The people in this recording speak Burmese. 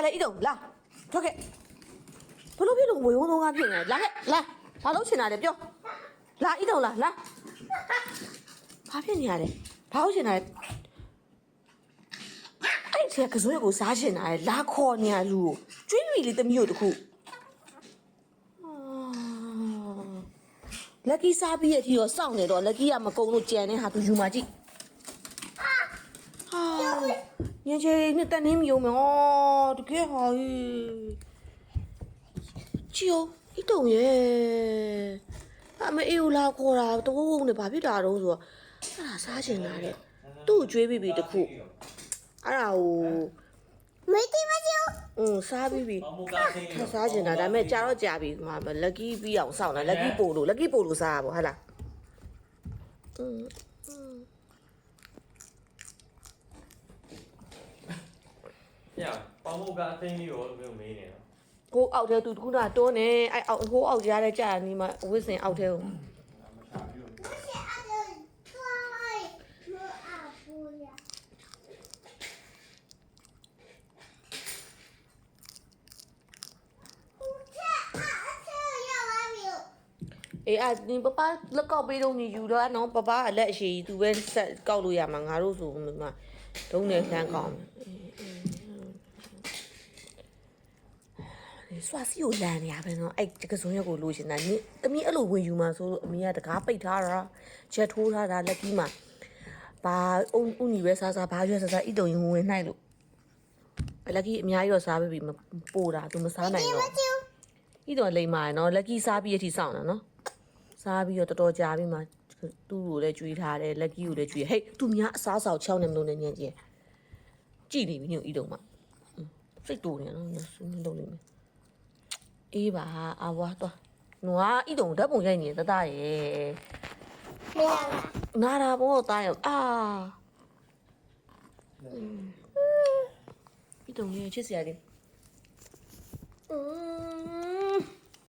来一动，来，跳开。不能别动，我用东啊骗人，来，把楼去哪里标？来一动了，来。ဘာဖြစ်နေရလဲဘာဟုတ်ရှင်တာလဲအဲ့ဒီကစိုးရကိုစားရှင်တာလဲလာခေါ်နေရလူကိုကျွေးမိလေးတမျိုးတခုလက်ကြီးစားပြီးရထီတော့စောင့်နေတော့လက်ကြီးကမကုံလို့ကြံနေဟာသူယူมาကြည့်ဟာညချေနဲ့တန်နေမျိုးမောတကယ်ဟာချီယိုဤတုံရဲ့အမေအေးလာခေါ်တာတဝုံနဲ့ဘာဖြစ်တာတော့ဆိုတော့အဲ့ဒါစားချင်တာတဲ့သူ့ကိုကြွေးပြီးတခုအဲ့ဒါကို没对吗就စားပြီးပြီစားချင်တာဒါပေမဲ့ကြာတော့ကြာပြီမှာလက်ကီးပြီးအောင်စောင့်တာလက်ကီးပို့လို့စားရပါဟဲ့လားညပေါင်းမှုကအသိလေးရောဘယ်လိုမေးနေလဲကိုအောက်ထဲသူတခုကတွန်းနေအဲ့အောက်ဟိုးအောက်ကြားထဲကြာနေမှာဝစ်စင်အောက်ထဲကိုအေးအဒီပပလက်ကောက်ပေးတော့ညီယူတော့နော်ပပအလက်အရှိသူပဲဆက်ကောက်လို့ရမှာငါတို့ဆိုမှာဒုံးနဲ့ဆန်းကောင်းစွာစီကိုလန်နေရပဲနော်အဲ့ကစုံရက်ကိုလိုချင်တာနင်တမီးအဲ့လိုဝင်ယူမှာဆိုလို့အမေကတကားပိတ်ထားတာချက်ထိုးထားတာလက်ကြီးမှာဘာဥညီပဲစားဘာရွက်စားဣတုံရင်ဝင်နှိုက်လို့လက်ကြီးအများကြီးတော့စားပြီးပို့တာသူမစားနိုင်တော့ဣတုံလိမ့်မာနော်လက်ကြီးစားပြီးအထိစောင့်တာနော်စားပြီးတော့တော်တော်ကြာပြီးမှသူ့ကိုလည်းကြွေးထားတယ်လက်ကြီးကိုလည်းကြွေးဟေးသူများအစားဆောင်ချောင်းနေမလို့နဲ့ညံ့ကြည့်ကြည့်နေပြီညဣတုံမှာစိတ်တူနေနော်ဆွနေလုပ်လိမ့်မယ်အေးပါအာဝါတော့နွားဣတုံဓာတ်ပုံရိုက်နေတတရဲ့没有了နာတာဘောတာရအာဣတုံရဲ့ချစ်စရာလေး